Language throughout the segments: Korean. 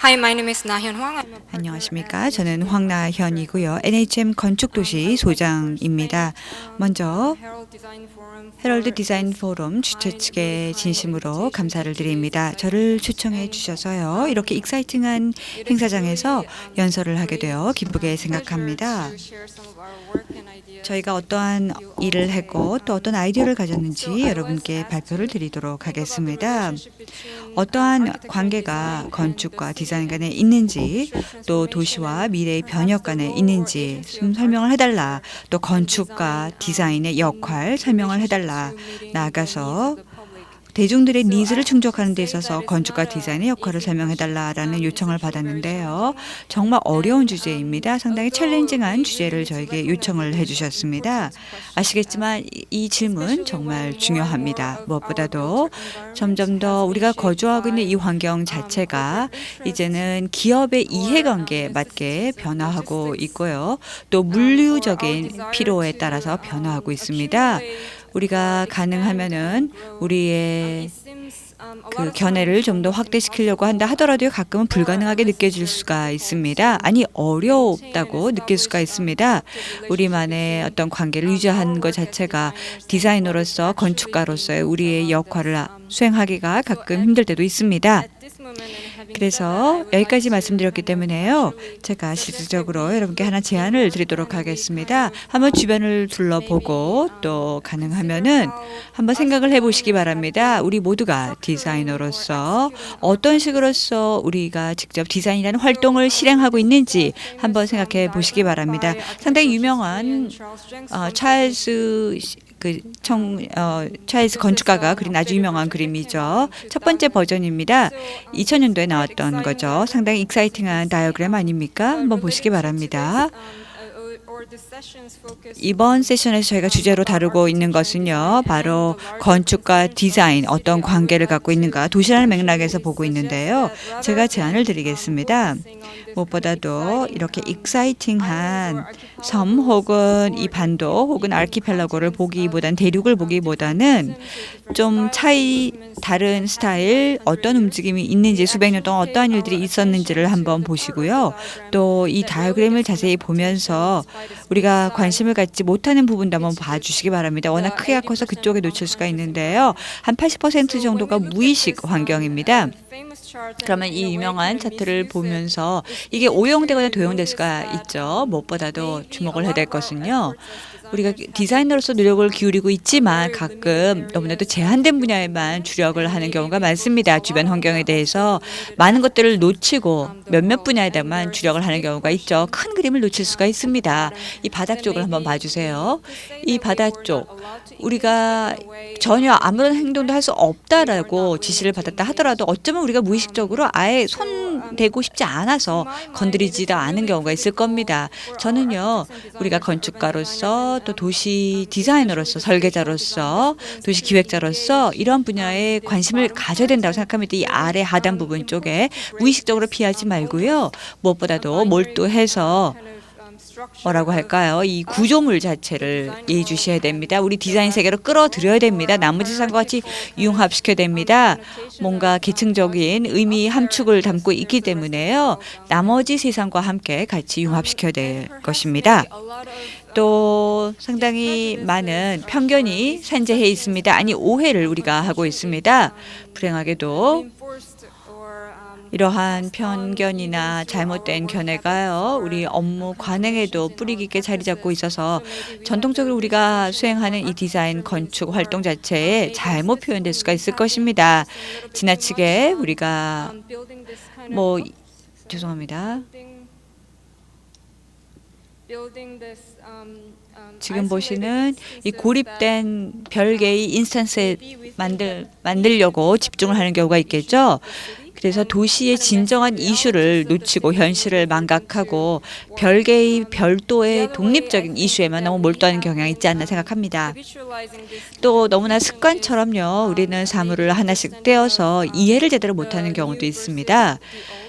Hi, my name is Na Hyun Hwang. 안녕하십니까. 저는 황나현이고요. NHM 건축도시 소장입니다. 먼저 헤럴드 디자인 포럼 주최 측에 진심으로 감사를 드립니다. 저를 초청해 주셔서요. 이렇게 익사이팅한 행사장에서 연설을 하게 되어 기쁘게 생각합니다. 저희가 어떠한 일을 했고 또 어떤 아이디어를 가졌는지 여러분께 발표를 드리도록 하겠습니다. 어떠한 관계가 건축과 디자인 간에 있는지, 또 도시와 미래의 변혁 간에 있는지 좀 설명을 해달라. 또 건축과 디자인의 역할 설명을 해달라. 나아가서 대중들의 니즈를 충족하는 데 있어서 건축과 디자인의 역할을 설명해달라라는 요청을 받았는데요. 정말 어려운 주제입니다. 상당히 챌린징한 주제를 저에게 요청을 해주셨습니다. 아시겠지만 이 질문 정말 중요합니다. 무엇보다도 점점 더 우리가 거주하고 있는 이 환경 자체가 이제는 기업의 이해관계에 맞게 변화하고 있고요. 또 물류적인 필요에 따라서 변화하고 있습니다. 우리가 가능하면은 우리의 그 견해를 좀 더 확대시키려고 한다 하더라도 가끔은 불가능하게 느껴질 수가 있습니다. 아니 어렵다고 느낄 수가 있습니다. 우리만의 어떤 관계를 유지하는 것 자체가 디자이너로서 건축가로서의 우리의 역할을 수행하기가 가끔 힘들 때도 있습니다. 그래서 여기까지 말씀드렸기 때문에요. 제가 실질적으로 여러분께 하나 제안을 드리도록 하겠습니다. 한번 주변을 둘러보고 또 가능하면은 한번 생각을 해보시기 바랍니다. 우리 모두가 디자이너로서 어떤 식으로서 우리가 직접 디자인이라는 활동을 실행하고 있는지 한번 생각해 보시기 바랍니다. 상당히 유명한 찰스 찰스 건축가가 그린 아주 유명한 그림이죠. 첫 번째 버전입니다. 2000년도에 나왔던 거죠. 상당히 익사이팅한 다이어그램 아닙니까? 한번 보시기 바랍니다. 이번 세션에서 저희가 주제로 다루고 있는 것은요. 바로 건축과 디자인, 어떤 관계를 갖고 있는가, 도시라는 맥락에서 보고 있는데요. 제가 제안을 드리겠습니다. 무엇보다도 이렇게 익사이팅한 섬 혹은 이 반도 혹은 아키펠라고를 보기보다는 대륙을 보기보다는 좀 다른 스타일 어떤 움직임이 있는지 수백 년 동안 어떠한 일들이 있었는지를 한번 보시고요. 또 이 다이어그램을 자세히 보면서 우리가 관심을 갖지 못하는 부분도 한번 봐주시기 바랍니다. 워낙 크게 커서 그쪽에 놓칠 수가 있는데요. 한 80% 정도가 무의식 환경입니다. 그러면 이 유명한 차트를 보면서 이게 오용되거나 도용될 수가 있죠. 무엇보다도 주목을 해야 될 것은요. 우리가 디자이너로서 노력을 기울이고 있지만 가끔 너무나도 제한된 분야에만 주력을 하는 경우가 많습니다. 주변 환경에 대해서 많은 것들을 놓치고 몇몇 분야에다만 주력을 하는 경우가 있죠. 큰 그림을 놓칠 수가 있습니다. 이 바닥 쪽을 한번 봐주세요. 이 바닥 쪽 우리가 전혀 아무런 행동도 할 수 없다라고 지시를 받았다 하더라도 어쩌면 우리가 무의식적으로 아예 손 대고 싶지 않아서 건드리지도 않은 경우가 있을 겁니다. 저는요, 우리가 건축가로서 또 도시 디자이너로서 설계자로서 도시 기획자로서 이런 분야에 관심을 가져야 된다고 생각합니다. 이 아래 하단 부분 쪽에 무의식적으로 피하지 말고요. 무엇보다도 몰두해서 뭐라고 할까요? 이 구조물 자체를 예의주시해야 됩니다. 우리 디자인 세계로 끌어들여야 됩니다. 나머지 세상과 같이 융합시켜야 됩니다. 뭔가 계층적인 의미 함축을 담고 있기 때문에요. 나머지 세상과 함께 같이 융합시켜야 될 것입니다. 또 상당히 많은 편견이 산재해 있습니다. 아니 오해를 우리가 하고 있습니다. 불행하게도 이러한 편견이나 잘못된 견해가요, 우리 업무 관행에도 뿌리 깊게 자리 잡고 있어서 전통적으로 우리가 수행하는 이 디자인 건축 활동 자체에 잘못 표현될 수가 있을 것입니다. 지나치게 우리가 죄송합니다. 지금 보시는 이 고립된 별개의 인스턴스에 만들려고 집중을 하는 경우가 있겠죠. 그래서 도시의 진정한 이슈를 놓치고 현실을 망각하고 별개의 별도의 독립적인 이슈에만 너무 몰두하는 경향이 있지 않나 생각합니다. 또 너무나 습관처럼요. 우리는 사물을 하나씩 떼어서 이해를 제대로 못하는 경우도 있습니다.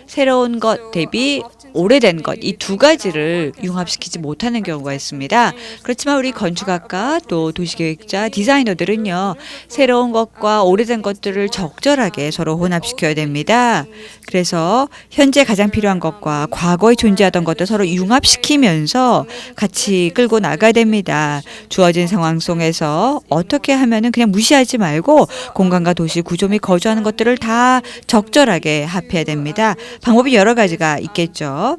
새로운 것 대비 오래된 것, 이 두 가지를 융합시키지 못하는 경우가 있습니다. 그렇지만 우리 건축학과 또 도시계획자, 디자이너들은요, 새로운 것과 오래된 것들을 적절하게 서로 혼합시켜야 됩니다. 있습니다. 그래서 현재 가장 필요한 것과 과거에 존재하던 것도 서로 융합시키면서 같이 끌고 나가야 됩니다. 주어진 상황 속에서 어떻게 하면은 그냥 무시하지 말고 공간과 도시 구조 및 거주하는 것들을 다 적절하게 합해야 됩니다. 방법이 여러 가지가 있겠죠.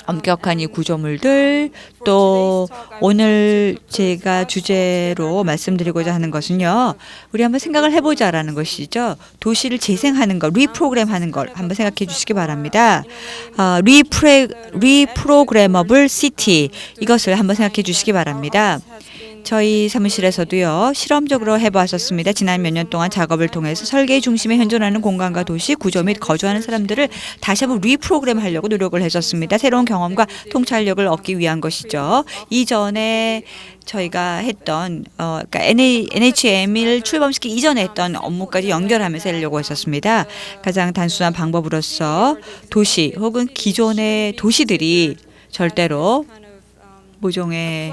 엄격한 이 구조물들, 또 오늘 제가 주제로 말씀드리고자 하는 것은요. 우리 한번 생각을 해보자라는 것이죠. 도시를 재생하는 것, 리프로그램하는 걸 한번 생각해 주시기 바랍니다. 리프로그래머블 시티, 이것을 한번 생각해 주시기 바랍니다. 저희 사무실에서도요. 실험적으로 해보았었습니다. 지난 몇 년 동안 작업을 통해서 설계 중심에 현존하는 공간과 도시, 구조 및 거주하는 사람들을 다시 한번 리프로그램 하려고 노력을 했었습니다. 새로운 경험과 통찰력을 얻기 위한 것이죠. 이전에 저희가 했던 그러니까 NHM을 출범시키기 이전에 했던 업무까지 연결하면서 하려고 했었습니다. 가장 단순한 방법으로서 도시 혹은 기존의 도시들이 절대로 모종의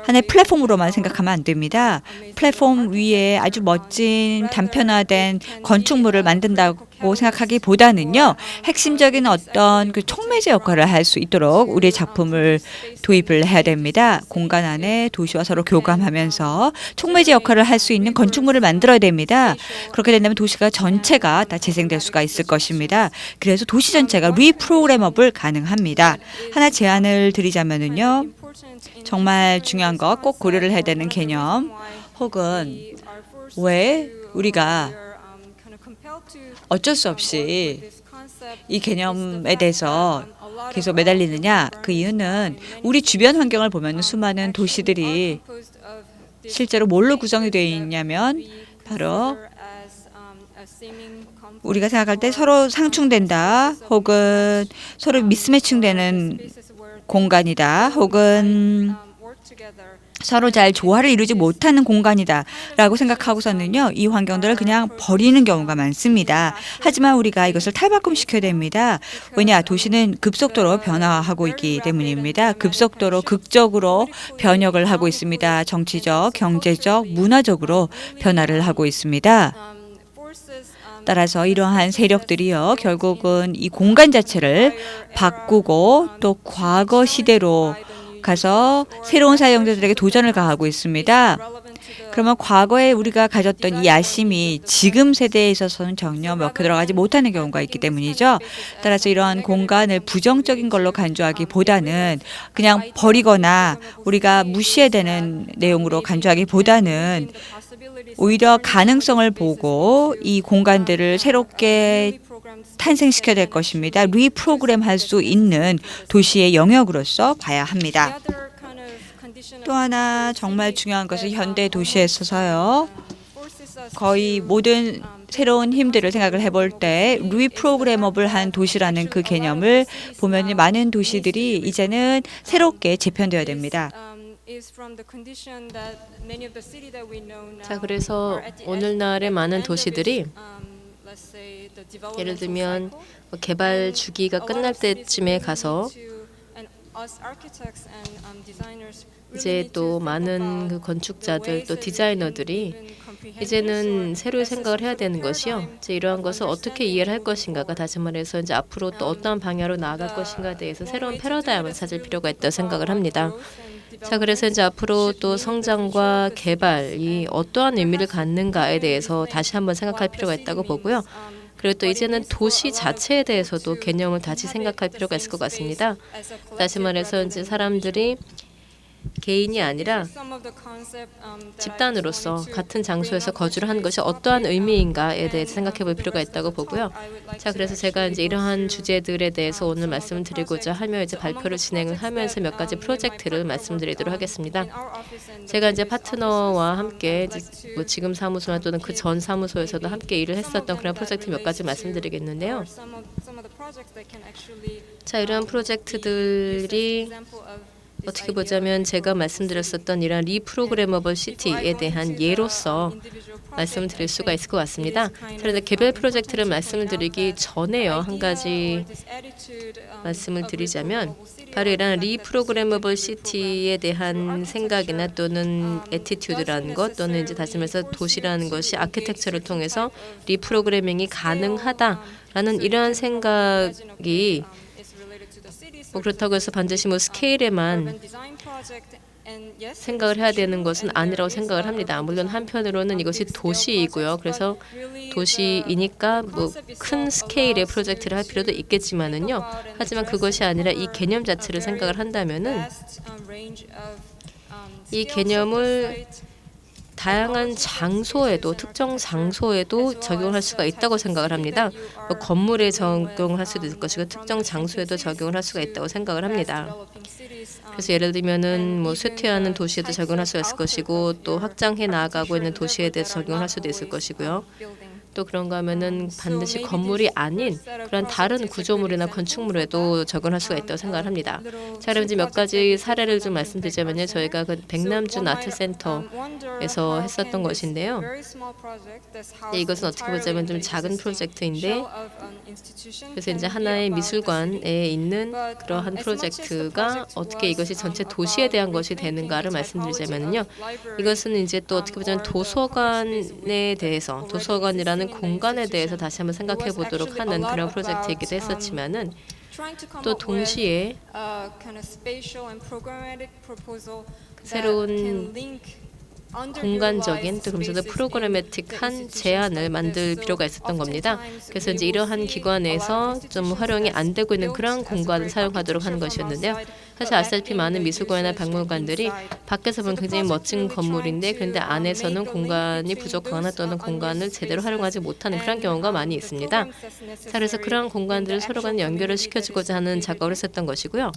하나의 플랫폼으로만 생각하면 안 됩니다. 플랫폼 위에 아주 멋진 단편화된 건축물을 만든다고 생각하기보다는요. 핵심적인 어떤 그 촉매제 역할을 할 수 있도록 우리의 작품을 도입을 해야 됩니다. 공간 안에 도시와 서로 교감하면서 촉매제 역할을 할 수 있는 건축물을 만들어야 됩니다. 그렇게 된다면 도시가 전체가 다 재생될 수가 있을 것입니다. 그래서 도시 전체가 리프로그래머블 가능합니다. 하나 제안을 드리자면은요. 정말 중요한 것, 꼭 고려를 해야 되는 개념, 혹은 왜 우리가 어쩔 수 없이 이 개념에 대해서 계속 매달리느냐. 그 이유는 우리 주변 환경을 보면 수많은 도시들이 실제로 뭘로 구성이 되어 있냐면 바로 우리가 생각할 때 서로 상충된다, 혹은 서로 미스매칭되는 공간이다, 혹은 서로 잘 조화를 이루지 못하는 공간이다 라고 생각하고서는요. 이 환경들을 그냥 버리는 경우가 많습니다. 하지만 우리가 이것을 탈바꿈시켜야 됩니다. 왜냐? 도시는 급속도로 변화하고 있기 때문입니다. 급속도로 극적으로 변혁을 하고 있습니다. 정치적, 경제적, 문화적으로 변화를 하고 있습니다. 따라서 이러한 세력들이요. 결국은 이 공간 자체를 바꾸고 또 과거 시대로 가서 새로운 사용자들에게 도전을 가하고 있습니다. 그러면 과거에 우리가 가졌던 이 야심이 지금 세대에 있어서는 전혀 먹혀 들어가지 못하는 경우가 있기 때문이죠. 따라서 이러한 공간을 부정적인 걸로 간주하기보다는 그냥 버리거나 우리가 무시해야 되는 내용으로 간주하기보다는 오히려 가능성을 보고 이 공간들을 새롭게 탄생시켜야 될 것입니다. 리프로그램 할 수 있는 도시의 영역으로서 봐야 합니다. 또 하나 정말 중요한 것은 현대 도시에 있어서요. 거의 모든 새로운 힘들을 생각을 해볼 때 리프로그래머블한 도시라는 그 개념을 보면 많은 도시들이 이제는 새롭게 재편되어야 됩니다. 자, 그래서 오늘날의 많은 도시들이 예를 들면 개발 주기가 끝날 때쯤에 가서 이제 또 많은 그 건축자들 또 디자이너들이 이제는 새로운 생각을 해야 되는 것이요. 이제 이러한 것을 어떻게 이해를 할 것인가가 다시 말해서 이제 앞으로 또 어떠한 방향으로 나아갈 것인가에 대해서 새로운 패러다임을 찾을 필요가 있다고 생각을 합니다. 자, 그래서 이제 앞으로 또 성장과 개발이 어떠한 의미를 갖는가에 대해서 다시 한번 생각할 필요가 있다고 보고요. 그리고 또 이제는 도시 자체에 대해서도 개념을 다시 생각할 필요가 있을 것 같습니다. 다시 말해서 이제 사람들이 개인이 아니라 집단으로서 같은 장소에서 거주를 하는 것이 어떠한 의미인가에 대해 생각해 볼 필요가 있다고 보고요. 자, 그래서 제가 이제 이러한 주제들에 대해서 오늘 말씀을 드리고자 하며 이제 발표를 진행을 하면서 몇 가지 프로젝트를 말씀드리도록 하겠습니다. 제가 이제 파트너와 함께 이제 뭐 지금 사무소나 또는 그 전 사무소에서도 함께 일을 했었던 그런 프로젝트 몇 가지 말씀드리겠는데요. 자, 이러한 프로젝트들이 어떻게 보자면 제가 말씀드렸었던 이런 리프로그래머블 시티에 대한 예로서 말씀을 드릴 수가 있을 것 같습니다. 그런데 개별 프로젝트를 말씀을 드리기 전에요. 한 가지 말씀을 드리자면 바로 이런 리프로그래머블 시티에 대한 생각이나 또는 애티튜드라는 것 또는 이제 다시 말해서 도시라는 것이 아키텍처를 통해서 리프로그래밍이 가능하다라는 이러한 생각이 뭐 그렇다고 해서 반드시 뭐 스케일에만 생각을 해야 되는 것은 아니라고 생각을 합니다. 물론 한편으로는 이것이 도시이고요. 그래서 도시이니까 뭐 큰 스케일의 프로젝트를 할 필요도 있겠지만은요. 하지만 그것이 아니라 이 개념 자체를 생각을 한다면은 이 개념을 다양한 장소에도 특정 장소에도 적용할 수가 있다고 생각을 합니다. 뭐 건물에 적용을 할 수도 있을 것이고 특정 장소에도 적용을 할 수가 있다고 생각을 합니다. 그래서 예를 들면은 뭐 쇠퇴하는 도시에도 적용할 수가 있을 것이고 또 확장해 나아가고 있는 도시에 대해서 적용할 수도 있을 것이고요. 또 그런가 하면은 반드시 건물이 아닌 그런 다른 구조물이나 건축물에도 적용할 수가 있다고 생각을 합니다. 자, 그럼 이제 몇 가지 사례를 좀 말씀드리자면요. 저희가 그 백남준 아트센터에서 했었던 것인데요. 이것은 어떻게 보자면 좀 작은 프로젝트인데 그래서 이제 하나의 미술관에 있는 그러한 프로젝트가 어떻게 이것이 전체 도시에 대한 것이 되는가를 말씀드리자면요. 이것은 이제 또 어떻게 보자면 도서관에 대해서 도서관이라는 공간에 대해서 다시 한번 생각해 보도록 하는 그런 프로젝트이기도 했었지만은 또 동시에 새로운 공간적인 또 그러면서도 프로그래매틱한 제안을 만들 필요가 있었던 겁니다. 그래서 이제 이러한 기관에서 좀 활용이 안 되고 있는 그런 공간을 사용하도록 하는 것이었는데요. 사실 아시다시피 많은 미술관이나 박물관들이 밖에서 보면 굉장히 멋진 건물인데 그런데 안에서는 공간이 부족하거나 또는 공간을 제대로 활용하지 못하는 그런 경우가 많이 있습니다. 자, 그래서 그런 공간들을 서로 간에 연결을 시켜주고자 하는 작업을 했었던 것이고요.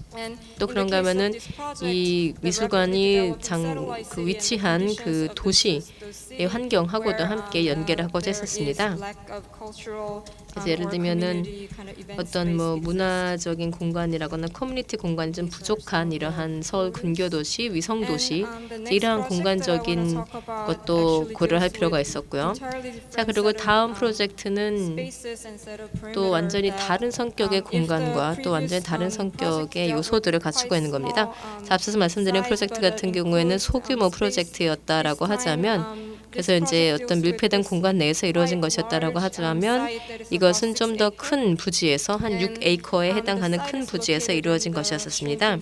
또 그런가 하면은 이 미술관이 그 위치한 그 도시의 환경하고도 함께 연계를 하고자 했었습니다. 그래서 예를 들면은 어떤 뭐 문화적인 공간이라거나 커뮤니티 공간이 좀 부족한 이러한 서울 근교 도시, 위성 도시 이러한 공간적인 것도 고려를 할 필요가 있었고요. 자, 그리고 다음 프로젝트는 또 완전히 다른 성격의 공간과 또 완전히 다른 성격의 요소들을 갖추고 있는 겁니다. 자, 앞서서 말씀드린 프로젝트 같은 경우에는 소규모 프로젝트였다라고 하자면 그래서 이제 어떤 밀폐된 공간 내에서 이루어진 것이었다라고 하자면 이것은 좀 더 큰 부지에서 한 6에이커에 해당하는 큰 부지에서 이루어진 것이었습니다.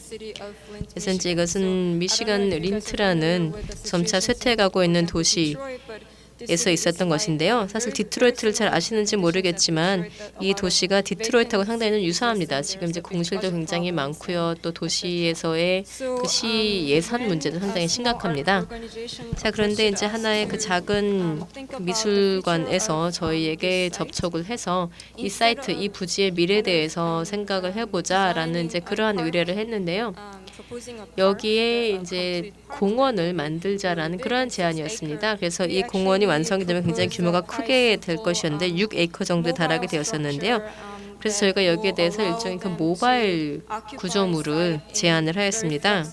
그래서 이제 이것은 미시간 린트라는 점차 쇠퇴해가고 있는 도시에서 있었던 것인데요. 사실 디트로이트를 잘 아시는지 모르겠지만 이 도시가 디트로이트하고 상당히 좀 유사합니다. 지금 이제 공실도 굉장히 많고요. 또 도시에서의 그 시 예산 문제도 상당히 심각합니다. 자, 그런데 이제 하나의 그 작은 그 미술관에서 저희에게 접촉을 해서 이 사이트, 이 부지의 미래에 대해서 생각을 해보자라는 이제 그러한 의뢰를 했는데요. 여기에 이제 공원을 만들자라는 그러한 제안이었습니다. 그래서 이 공원이 완성이 되면 굉장히 규모가 크게 될 것이었는데 6에이커 정도에 달하게 되었었는데요. 그래서 저희가 여기에 대해서 일종의 그 모바일 구조물을 제안을 하였습니다.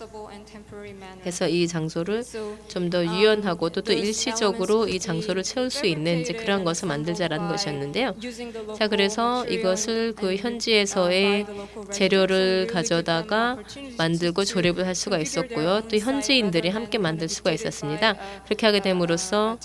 그래서 이 장소를 좀 더 유연하고 또 일시적으로 이 장소를 채울 수 있는 이제 그런 것을 만들자라는 것이었는데요. 자, 그래서 이것을 그 현지에서의 재료를 가져다가 만들고 조립을 할 수가 있었고요. 또 현지인들이 함께 만들 수가 있었습니다. 그렇게 하게 됨으로써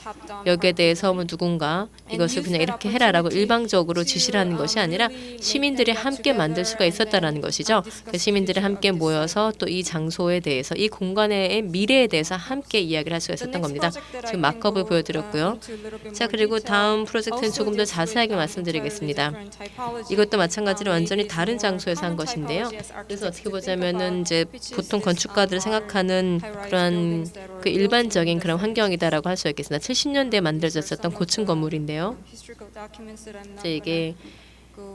여기에 대해서 뭐 누군가 이것을 그냥 이렇게 해라라고 일방적으로 지시를 하는 것이 아니라 시민들이 함께 만들 수가 있었다라는 것이죠. 그 시민들이 함께 모여서 또 이 장소에 대해서 이 공간의 미래에 대해서 함께 이야기를 할 수가 있었던 겁니다. 지금 마크업을 보여드렸고요. 자, 그리고 다음 프로젝트는 조금 더 자세하게 말씀드리겠습니다. 이것도 마찬가지로 완전히 다른 장소에서 한 것인데요. 그래서 어떻게 보자면은 이제 보통 건축가들 생각하는 그런 그 일반적인 그런 환경이다라고 할 수 있겠습니다. 70년대에 만들어졌었던 고층 건물인데요. 이제 이게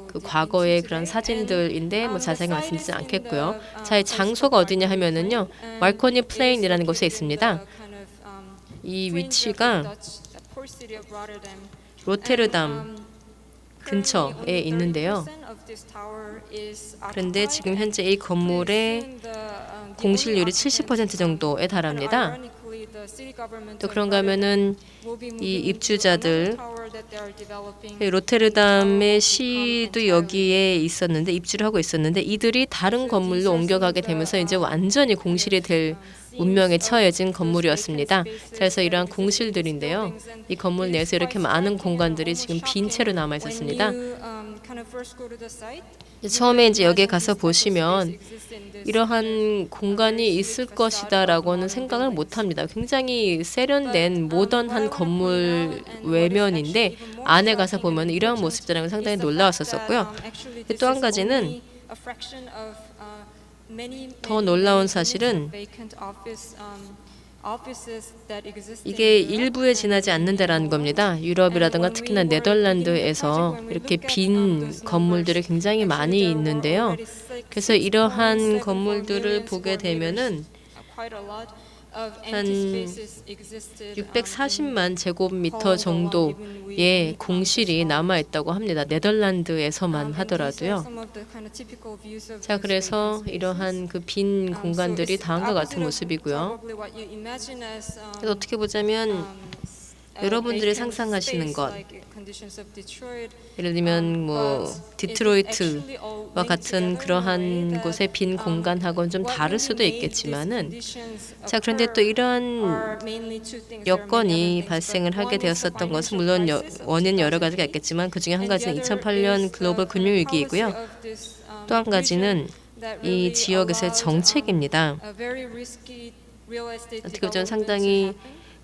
그 과거의 그런 사진들인데 뭐 자세히 말씀드리지 않겠고요. 자, 이 장소가 어디냐 하면은요, 말코니 플레인이라는 곳에 있습니다. 이 위치가 로테르담 근처에 있는데요. 그런데 지금 현재 이 건물의 공실률이 70% 정도에 달합니다. 또 그런가 하면은 이 입주자들, 로테르담의 시도 여기에 있었는데 입주를 하고 있었는데 이들이 다른 건물로 옮겨가게 되면서 이제 완전히 공실이 될 운명에 처해진 건물이었습니다. 그래서 이러한 공실들인데요. 이 건물 내에서 이렇게 많은 공간들이 지금 빈 채로 남아 있었습니다. 처음에 이제 여기에 가서 보시면 이러한 공간이 있을 것이다라고는 생각을 못합니다. 굉장히 세련된 모던한 건물 외면인데 안에 가서 보면 이러한 모습이라는 건 상당히 놀라웠었고요. 또 한 가지는 더 놀라운 사실은 이게 일부에 지나지 않는다라는 겁니다. 유럽이라든가 특히나 네덜란드에서 이렇게 빈 건물들이 굉장히 많이 있는데요. 그래서 이러한 건물들을 보게 되면은 한 640만 제곱미터 정도의 공실이 남아 있다고 합니다. 네덜란드에서만 하더라도요. 자, 그래서 이러한 그 빈 공간들이 다음과 같은 모습이고요. 그래서 어떻게 보자면 여러분들이 상상하시는 것, 예를 들면 뭐 디트로이트와 같은 그러한 곳의 빈 공간하고는 좀 다를 수도 있겠지만은, 자, 그런데 또 이러한 여건이 발생을 하게 되었었던 것은 물론 원인 여러 가지가 있겠지만 그 중에 한 가지는 2008년 글로벌 금융위기이고요. 또 한 가지는 이 지역에서의 정책입니다. 어떻게 보면 상당히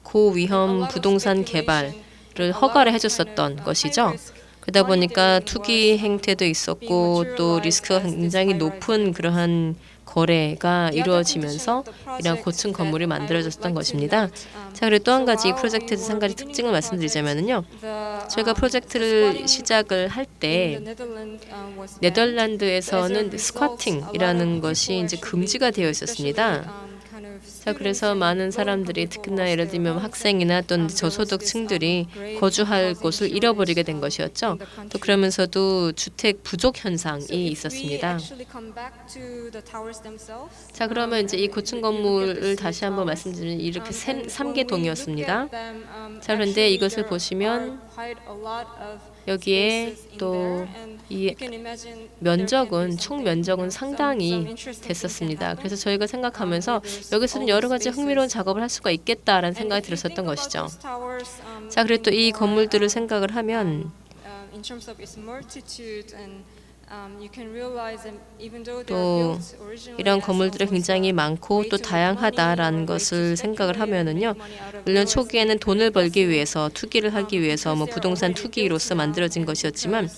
고위험 부동산 개발을 허가를 해줬었던 것이죠. 그러다 보니까 투기 행태도 있었고 또 리스크가 굉장히 높은 그러한 거래가 이루어지면서 이런 고층 건물이 만들어졌던 것입니다. 자, 그리고 또 한 가지 프로젝트에서 한 가지 특징을 말씀드리자면요. 저희가 프로젝트를 시작을 할 때 네덜란드에서는 스쿼팅이라는 것이 이제 금지가 되어 있었습니다. 자, 그래서 많은 사람들이 특히나 예를 들면 학생이나 또는 저소득층들이 거주할 곳을 잃어버리게 된 것이었죠. 또 그러면서도 주택 부족 현상이 있었습니다. 자, 그러면 이제 이 고층 건물을 다시 한번 말씀드리면 이렇게 3개 동이었습니다. 자, 그런데 이것을 보시면 여기에 또 이 면적은 총 면적은 상당히 됐었습니다. 그래서 저희가 생각하면서 여기서는 여러 가지 흥미로운 작업을 할 수가 있겠다라는 생각이 들었었던 것이죠. 자, 그리고 또 이 건물들을 생각을 하면 또 이런 건물들이 굉장히 많고 또 다양하다라는 것을 생각을 하면은요. 물론 초기에는 돈을 벌기 위해서 투기를 하기 위해서 뭐 부동산 투기로서 만들어진 것이었지만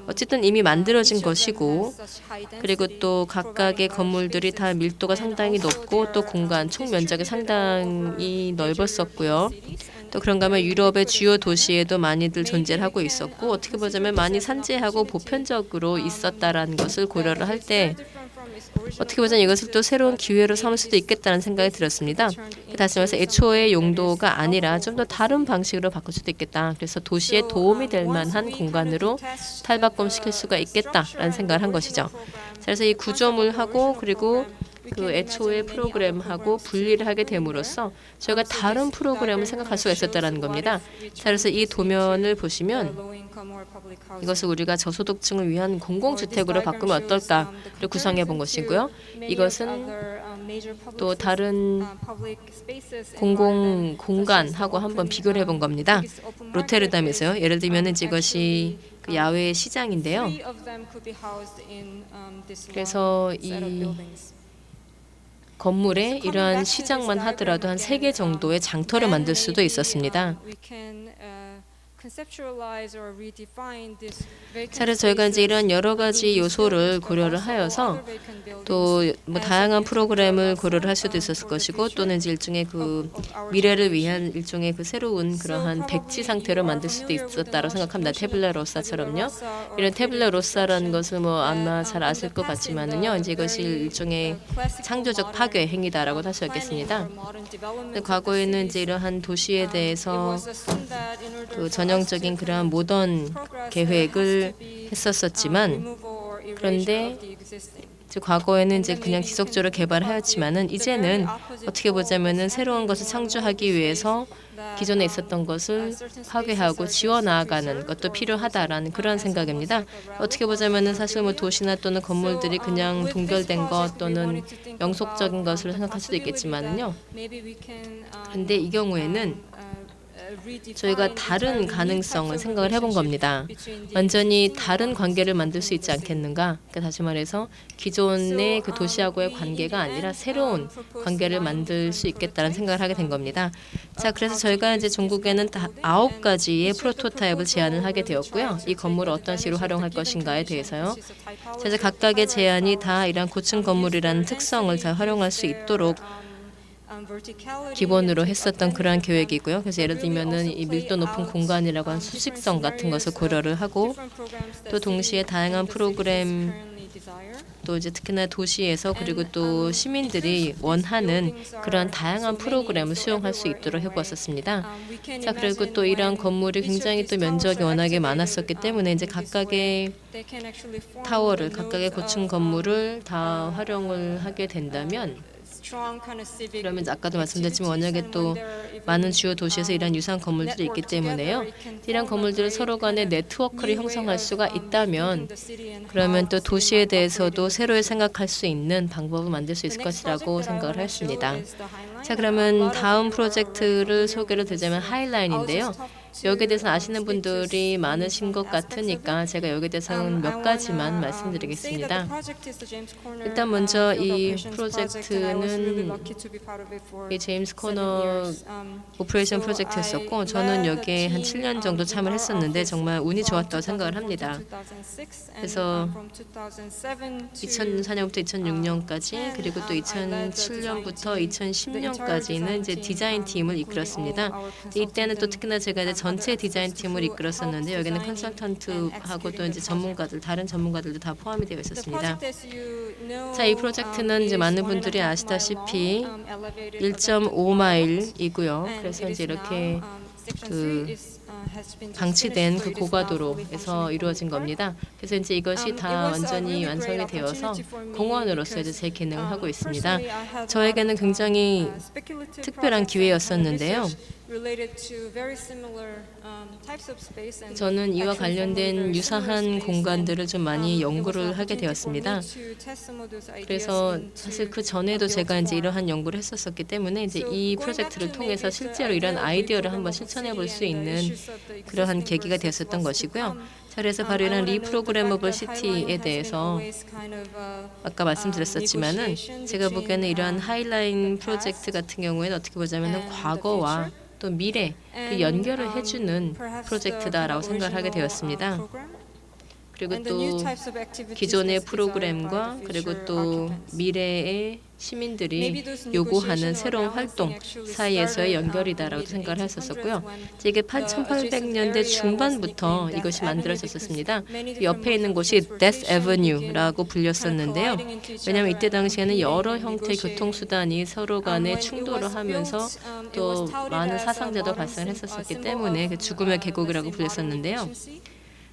어쨌든 이미 만들어진 것이고 그리고 또 각각의 건물들이 다 밀도가 상당히 높고 또 공간 총 면적이 상당히 넓었었고요. 또 그런가 하면 유럽의 주요 도시에도 많이들 존재를 하고 있었고 어떻게 보자면 많이 산재하고 보편적으로 있었다라는 것을 고려를 할 때 어떻게 보자면 이것을 또 새로운 기회로 삼을 수도 있겠다는 생각이 들었습니다. 다시 말해서 애초의 용도가 아니라 좀 더 다른 방식으로 바꿀 수도 있겠다. 그래서 도시에 도움이 될 만한 공간으로 탈바꿈시킬 수가 있겠다라는 생각을 한 것이죠. 그래서 이 구조물하고 그리고 그 애초의 프로그램하고 분리를 하게 됨으로써 저희가 다른 프로그램을 생각할 수가 있었다는 겁니다. 자, 그래서 이 도면을 보시면 이것을 우리가 저소득층을 위한 공공주택으로 바꾸면 어떨까를 구상해 본 것이고요. 이것은 또 다른 공공 공간하고 한번 비교를 해본 겁니다. 로테르담에서요. 예를 들면 이것이 그 야외 시장인데요. 그래서 이 건물에 이러한 시장만 하더라도 한 3개 정도의 장터를 만들 수도 있었습니다. 자, 그래서 저희가 이제 이런 여러 가지 요소를 고려를 하여서 또 뭐 다양한 프로그램을 고려를 할 수도 있었을 것이고 또는 이제 일종의 그 미래를 위한 일종의 그 새로운 그러한 백지 상태로 만들 수도 있었다고 생각합니다. 태블라 로사처럼요. 이런 태블라 로사라는 것을 뭐 아마 잘 아실 것 같지만은요. 이제 이것이 일종의 창조적 파괴 행위다라고 할 수 있겠습니다. 과거에는 이제 이러한 도시에 대해서 그 전혀 전형적인 그러한 모던 계획을 했었지만 그런데 이제 과거에는 이제 그냥 지속적으로 개발하였지만은 이제는 어떻게 보자면은 새로운 것을 창조하기 위해서 기존에 있었던 것을 파괴하고 지워 나아가는 것도 필요하다라는 그런 생각입니다. 어떻게 보자면은 사실 뭐 도시나 또는 건물들이 그냥 동결된 것 또는 영속적인 것으로 생각할 수도 있겠지만은요. 그런데 이 경우에는 저희가 다른 가능성을 생각을 해본 겁니다. 완전히 다른 관계를 만들 수 있지 않겠는가? 그러니까 다시 말해서 기존의 그 도시하고의 관계가 아니라 새로운 관계를 만들 수 있겠다는 생각을 하게 된 겁니다. 자, 그래서 저희가 이제 종국에는 다 9가지의 프로토타입을 제안을 하게 되었고요. 이 건물을 어떤 식으로 활용할 것인가에 대해서요. 자, 이제 각각의 제안이 다 이런 고층 건물이라는 특성을 잘 활용할 수 있도록 기본으로 했었던 그러한 계획이고요. 그래서 예를 들면은 이 밀도 높은 공간이라고 하는 수직성 같은 것을 고려를 하고 또 동시에 다양한 프로그램 또 이제 특히나 도시에서 그리고 또 시민들이 원하는 그런 다양한 프로그램을 수용할 수 있도록 해보았었습니다. 자, 그리고 또 이러한 건물이 굉장히 또 면적이 워낙에 많았었기 때문에 이제 각각의 타워를 각각의 고층 건물을 다 활용을 하게 된다면 그러면 이제 아까도 말씀드렸지만 워낙에 또 많은 주요 도시에서 이런 유사한 건물들이 있기 때문에요. 이런 건물들을 서로 간의 네트워크를 형성할 수가 있다면 그러면 또 도시에 대해서도 새로 생각할 수 있는 방법을 만들 수 있을 것이라고 생각을 했습니다. 자, 그러면 다음 프로젝트를 소개를 드리자면 하이라인인데요. 여기에 대해서 아시는 분들이 많으신 것 같으니까 제가 여기에 대해서는 몇 가지만 말씀드리겠습니다. 일단 먼저 이 프로젝트는 이 제임스 코너 오퍼레이션 프로젝트였었고 저는 여기에 한 7년 정도 참여를 했었는데 정말 운이 좋았다고 생각을 합니다. 그래서 2004년부터 2006년까지 그리고 또 2007년부터 2010년까지는 이제 디자인 팀을 이끌었습니다. 이때는 또 특히나 제가 이제 전체 디자인 팀을 이끌었었는데 여기는 컨설턴트하고 또 이제 다른 전문가들도 다 포함이 되어 있었습니다. 자, 이 프로젝트는 이제 많은 분들이 아시다시피 1.5마일이고요. 그래서 이제 이렇게 방치된 그 고가도로에서 이루어진 겁니다. 그래서 이제 이것이 다 완전히 완성이 되어서 공원으로서 이제 제 기능을 하고 있습니다. 저에게는 굉장히 특별한 기회였었는데요. 저는 이와 관련된 유사한 공간들을 좀 많이 연구를 하게 되었습니다. 그래서 사실 그 전에도 제가 이제 이러한 연구를 했었기 때문에 이제 이 프로젝트를 통해서 실제로 이런 아이디어를 한번 실천해 볼 수 있는 그러한 계기가 되었었던 것이고요. 자, 그래서 바로 이런 리프로그래머블 시티에 대해서 아까 말씀드렸었지만은 제가 보기에는 이러한 하이라인 프로젝트 같은 경우에는 어떻게 보자면은 과거와 또 미래 그 연결을 해주는 프로젝트다라고 생각을 하게 되었습니다. 그리고 또 기존의 프로그램과 그리고 또 미래의 시민들이 요구하는 새로운 활동 사이에서의 연결이다라고 생각을 했었고요. 이게 1800년대 중반부터 이것이 만들어졌었습니다. 옆에 있는 곳이 Death Avenue라고 불렸었는데요. 왜냐하면 이때 당시에는 여러 형태의 교통수단이 서로 간에 충돌을 하면서 또 많은 사상자도 발생했었기 때문에 그 죽음의 계곡이라고 불렸었는데요.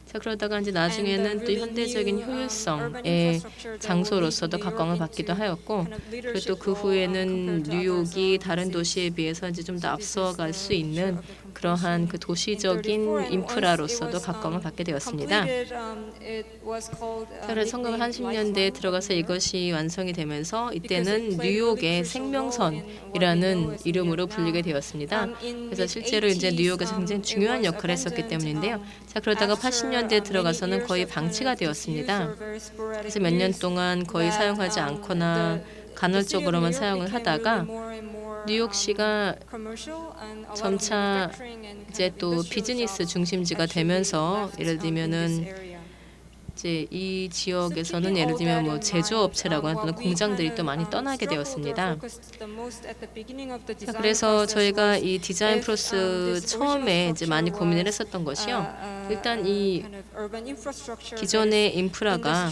자, 그러다가 이제 나중에는 또 현대적인 효율성의 장소로서도 각광을 받기도 하였고, 그리고 또 그 후에는 뉴욕이 다른 도시에 비해서 이제 좀 더 앞서갈 수 있는 그러한 그 도시적인 인프라로서도 각광을 받게 되었습니다. 그래서 1930년대에 들어가서 이것이 완성이 되면서 이때는 뉴욕의 생명선이라는 이름으로 불리게 되었습니다. 그래서 실제로 이제 뉴욕에서 굉장히 중요한 역할을 했었기 때문인데요. 자, 그러다가 80년대에 들어가서는 거의 방치가 되었습니다. 그래서 몇 년 동안 거의 사용하지 않거나 간헐적으로만 사용을 하다가 뉴욕시가 점차 이제 또 비즈니스 중심지가 되면서 예를 들면은 이제 이 지역에서는 예를 들면 뭐 제조업체라고 하는 공장들이 또 많이 떠나게 되었습니다. 자, 그래서 저희가 이 디자인 프로세스 처음에 이제 많이 고민을 했었던 것이요. 일단 이 기존의 인프라가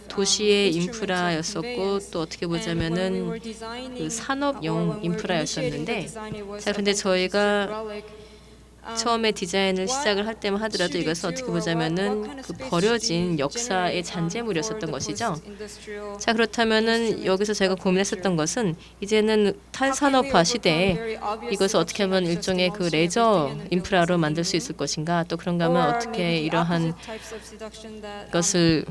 도시의 인프라였었고 또 어떻게 보자면은 그 산업용 인프라였었는데, 자, 근데 저희가 처음에 디자인을 시작을 할 때만 하더라도 이것은 어떻게 보자면은 그 버려진 역사의 잔재물이었었던 것이죠. 자, 그렇다면은 여기서 제가 고민했었던 것은 이제는 탈산업화 시대에 이것을 어떻게 하면 일종의 그 레저 인프라로 만들 수 있을 것인가, 또 그런가 하면 어떻게 이러한 것을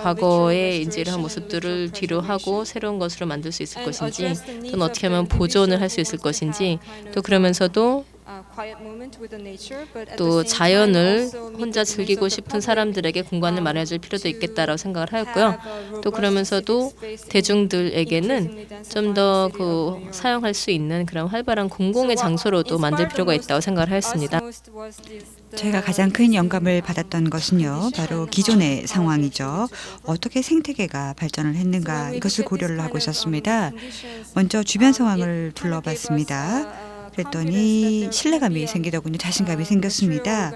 과거에 이제 이러한 모습들을 뒤로 하고 새로운 것으로 만들 수 있을 것인지, 또는 어떻게 하면 보존을 할 수 있을 것인지, 또 그러면서도 또 자연을 혼자 즐기고 싶은 사람들에게 공간을 마련해줄 필요도 있겠다라고 생각을 하였고요. 또 그러면서도 대중들에게는 좀 더 그 사용할 수 있는 그런 활발한 공공의 장소로도 만들 필요가 있다고 생각을 하였습니다. 제가 가장 큰 영감을 받았던 것은요, 바로 기존의 상황이죠. 어떻게 생태계가 발전을 했는가, 이것을 고려를 하고 있었습니다. 먼저 주변 상황을 둘러봤습니다. 그랬더니 신뢰감이 생기더군요. 자신감이 생겼습니다.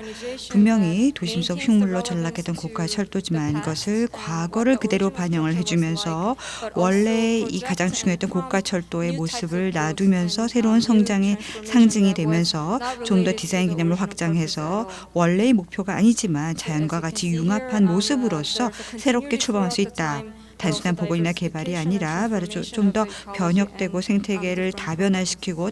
분명히 도심 속 흉물로 전락했던 고가 철도지만 이것을 과거를 그대로 반영을 해주면서 원래 이 가장 중요했던 고가 철도의 모습을 놔두면서 새로운 성장의 상징이 되면서 좀 더 디자인 개념을 확장해서 원래의 목표가 아니지만 자연과 같이 융합한 모습으로서 새롭게 출범할 수 있다. 단순한 복원이나 개발이 아니라 바로 좀 더 변혁되고 생태계를 다변화시키고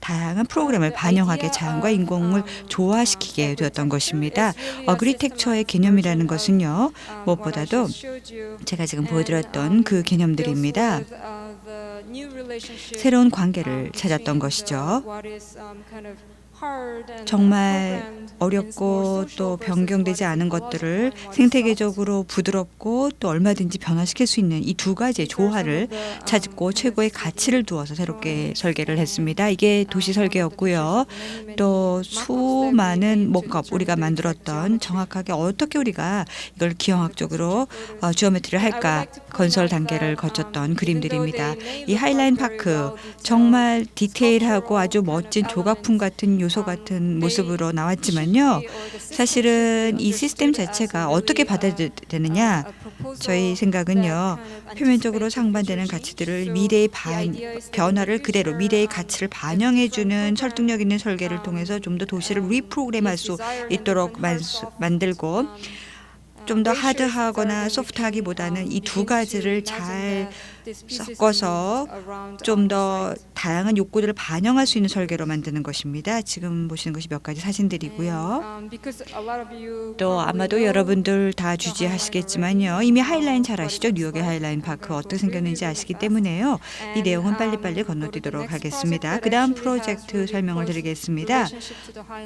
다양한 프로그램을 반영하게 자연과 인공을 조화시키게 되었던 것입니다. 어그리텍처의 개념이라는 것은요, 무엇보다도 제가 지금 보여드렸던 그 개념들입니다. 새로운 관계를 찾았던 것이죠. 정말 어렵고 또 변경되지 않은 것들을 생태계적으로 부드럽고 또 얼마든지 변화시킬 수 있는 이 두 가지의 조화를 찾고 최고의 가치를 두어서 새롭게 설계를 했습니다. 이게 도시 설계였고요. 또 수많은 모컵 우리가 만들었던 정확하게 어떻게 우리가 이걸 기형학적으로 지오메트리를 할까 건설 단계를 거쳤던 그림들입니다. 이 하이라인 파크 정말 디테일하고 아주 멋진 조각품 같은 요소 같은 모습으로 나왔지만요. 사실은 이 시스템 자체가 어떻게 받아들이느냐, 저희 생각은요. 표면적으로 상반되는 가치들을 미래의 변화를 그대로 미래의 가치를 반영해주는 설득력 있는 설계를 통해서 좀 더 도시를 리프로그램할 수 있도록 만들고 좀 더 하드하거나 소프트하기보다는 이 두 가지를 잘 섞어서 좀 더 다양한 욕구들을 반영할 수 있는 설계로 만드는 것입니다. 지금 보시는 것이 몇 가지 사진들이고요. 또 아마도 여러분들 다 주지하시겠지만요. 이미 하이라인 잘 아시죠? 뉴욕의 하이라인 파크 어떻게 생겼는지 아시기 때문에요. 이 내용은 빨리빨리 건너뛰도록 하겠습니다. 그 다음 프로젝트 설명을 드리겠습니다.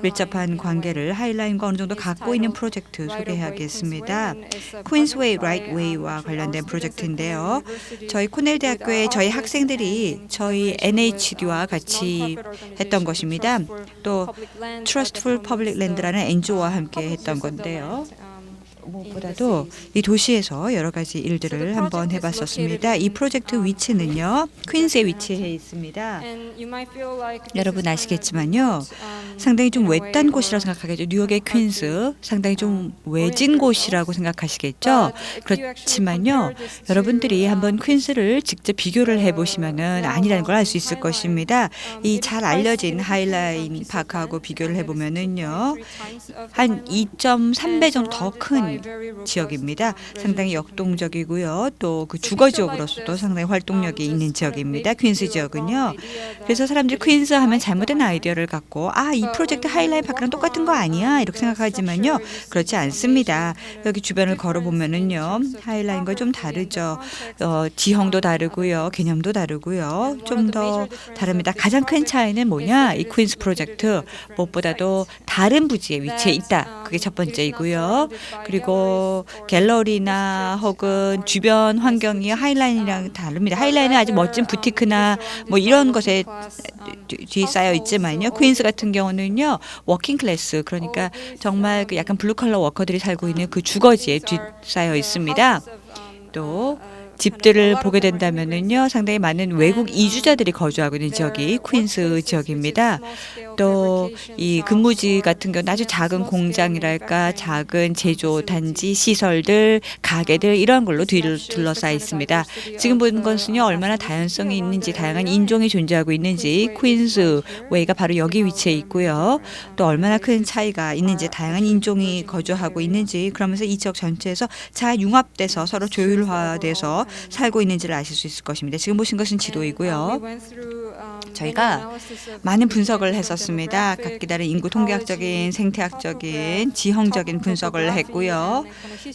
밀접한 관계를 하이라인과 어느 정도 갖고 있는 프로젝트 소개하겠습니다. 퀸스웨이 라이트웨이와 관련된 프로젝트인데요. 저희 코넬 대학교의 저희 학생들이 저희 NHD와 같이 했던 것입니다. 또 Trustful Public Land라는 NGO와 함께 했던 건데요. 무엇보다도 이 도시에서 여러 가지 일들을 한번 해봤었습니다. 이 프로젝트 위치는요, 퀸스에 위치해 있습니다. 여러분 아시겠지만요, 상당히 좀 외딴 곳이라고 생각하겠죠. 뉴욕의 퀸스, 상당히 좀 외진 곳이라고 생각하시겠죠. 그렇지만요, 여러분들이 한번 퀸스를 직접 비교를 해보시면은 아니라는 걸 알 수 있을 것입니다. 이 잘 알려진 하이라인 파크하고 비교를 해보면은요, 한 2.3배 정도 더 큰 지역입니다. 상당히 역동적이고요. 또 그 주거 지역으로서도 상당히 활동력이 있는 지역입니다. 퀸스 지역은요. 그래서 사람들이 퀸스 하면 잘못된 아이디어를 갖고 이 프로젝트 하이라인 파크랑 똑같은 거 아니야? 이렇게 생각하지만요. 그렇지 않습니다. 여기 주변을 걸어보면은요. 하이라인과 좀 다르죠. 지형도 다르고요. 개념도 다르고요. 좀 더 다릅니다. 가장 큰 차이는 뭐냐? 이 퀸스 프로젝트 무엇보다도 다른 부지에 위치해 있다. 그게 첫 번째이고요. 그리고 갤러리나 혹은 주변 환경이 하이라인이랑 다릅니다. 하이라인은 아주 멋진 부티크나 뭐 이런 것에 뒤쌓여 있지만요. 퀸스 같은 경우는요, 워킹 클래스, 그러니까 정말 그 약간 블루 컬러 워커들이 살고 있는 그 주거지에 뒤쌓여 있습니다. 또 집들을 보게 된다면은요, 상당히 많은 외국 이주자들이 거주하고 있는 지역이 퀸스 지역입니다. 또 이 근무지 같은 경우는 아주 작은 공장이랄까, 작은 제조 단지, 시설들, 가게들 이런 걸로 둘러싸여 있습니다. 지금 보는 것은요, 얼마나 다양성이 있는지, 다양한 인종이 존재하고 있는지, 퀸스 웨이가 바로 여기 위치해 있고요. 또 얼마나 큰 차이가 있는지, 다양한 인종이 거주하고 있는지, 그러면서 이 지역 전체에서 잘 융합돼서 서로 조율화돼서 살고 있는지를 아실 수 있을 것입니다. 지금 보신 것은 지도이고요. 저희가 많은 분석을 했었습니다. 각기 다른 인구 통계학적인, 생태학적인, 지형적인 분석을 했고요.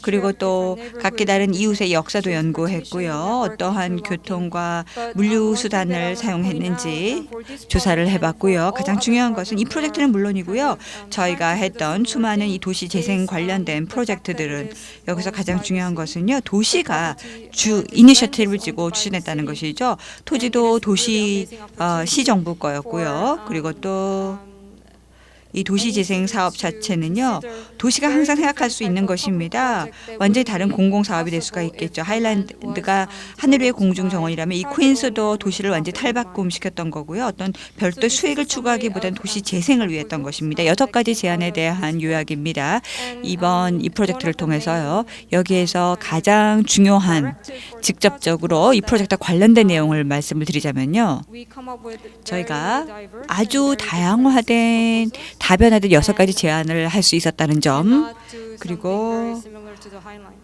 그리고 또 각기 다른 이웃의 역사도 연구했고요. 어떠한 교통과 물류 수단을 사용했는지 조사를 해봤고요. 가장 중요한 것은 이 프로젝트는 물론이고요. 저희가 했던 수많은 이 도시 재생 관련된 프로젝트들은 여기서 가장 중요한 것은요. 도시가 주 이니셔티브를 쥐고 추진했다는 것이죠. 토지도 도시 시정부 거였고요. 그리고 또 이 도시재생 사업 자체는요, 도시가 항상 생각할 수 있는 것입니다. 완전히 다른 공공사업이 될 수가 있겠죠. 하일랜드가 하늘 위의 공중정원이라면 이 퀸스도 도시를 완전히 탈바꿈시켰던 거고요. 어떤 별도 수익을 추구하기보다는 도시 재생을 위해 했던 것입니다. 6가지 제안에 대한 요약입니다. 이번 이 프로젝트를 통해서요, 여기에서 가장 중요한 직접적으로 이 프로젝트와 관련된 내용을 말씀을 드리자면요, 저희가 아주 다양화된 다변화된 6가지 제안을 할 수 있었다는 점, 그리고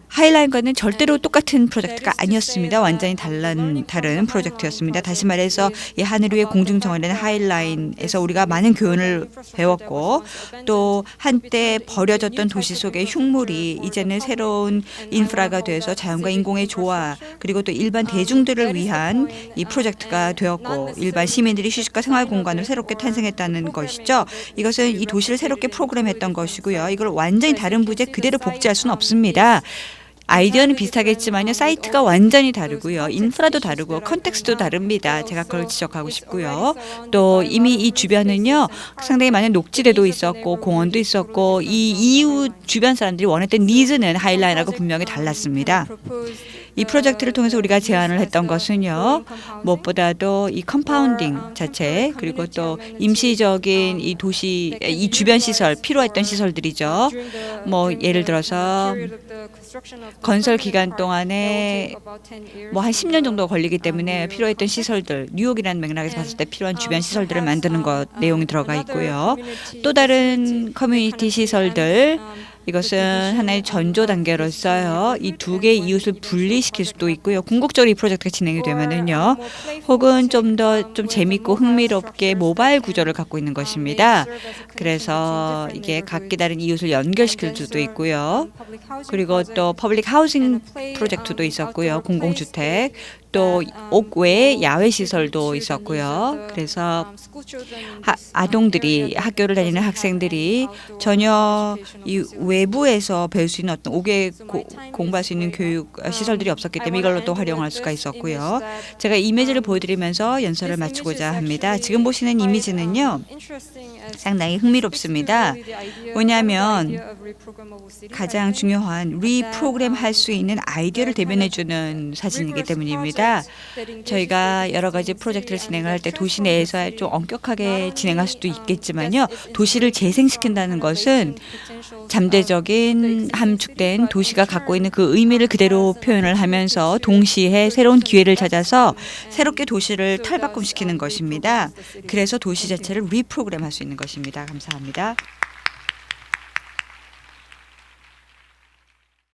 하이라인과는 절대로 똑같은 프로젝트가 아니었습니다. 완전히 다른 프로젝트였습니다. 다시 말해서 이 하늘 위의 공중정원이라는 하이라인에서 우리가 많은 교훈을 배웠고, 또 한때 버려졌던 도시 속의 흉물이 이제는 새로운 인프라가 돼서 자연과 인공의 조화, 그리고 또 일반 대중들을 위한 이 프로젝트가 되었고, 일반 시민들이 휴식과 생활 공간을 새롭게 탄생했다는 것이죠. 이것은 이 도시를 새롭게 프로그램했던 것이고요. 이걸 완전히 다른 부재 그대로 복제할 수는 없습니다. 아이디어는 비슷하겠지만요, 사이트가 완전히 다르고요, 인프라도 다르고 컨텍스트도 다릅니다. 제가 그걸 지적하고 싶고요. 또 이미 이 주변은요, 상당히 많은 녹지대도 있었고 공원도 있었고, 이 이웃 주변 사람들이 원했던 니즈는 하이라인하고 분명히 달랐습니다. 이 프로젝트를 통해서 우리가 제안을 했던 것은요, 무엇보다도 이 컴파운딩 자체, 그리고 또 임시적인 이 도시, 이 주변 시설, 필요했던 시설들이죠. 뭐 예를 들어서 건설 기간 동안에 뭐 한 10년 정도 걸리기 때문에 필요했던 시설들, 뉴욕이라는 맥락에서 봤을 때 필요한 주변 시설들을 만드는 것 내용이 들어가 있고요. 또 다른 커뮤니티 시설들, 이것은 하나의 전조 단계로서요, 이 2개의 이웃을 분리시킬 수도 있고요. 궁극적으로 이 프로젝트가 진행이 되면은요, 혹은 좀 더 좀 재밌고 흥미롭게 모바일 구조를 갖고 있는 것입니다. 그래서 이게 각기 다른 이웃을 연결시킬 수도 있고요. 그리고 또 퍼블릭 하우싱 프로젝트도 있었고요. 공공주택. 또 옥 외에 야외 시설도 있었고요. 그래서 아동들이, 학교를 다니는 학생들이 전혀 이 외부에서 배울 수 있는 어떤 옥에 공부할 수 있는 교육 시설들이 없었기 때문에 이걸로 또 활용할 수가 있었고요. 제가 이미지를 보여드리면서 연설을 마치고자 합니다. 지금 보시는 이미지는요, 상당히 흥미롭습니다. 왜냐하면 가장 중요한 리프로그램 할 수 있는 아이디어를 대변해주는 사진이기 때문입니다. 저희가 여러 가지 프로젝트를 진행할 때 도시 내에서 좀 엄격하게 진행할 수도 있겠지만요, 도시를 재생시킨다는 것은 잠재적인 함축된 도시가 갖고 있는 그 의미를 그대로 표현을 하면서 동시에 새로운 기회를 찾아서 새롭게 도시를 탈바꿈시키는 것입니다. 그래서 도시 자체를 리프로그램할 수 있는 것입니다. 감사합니다.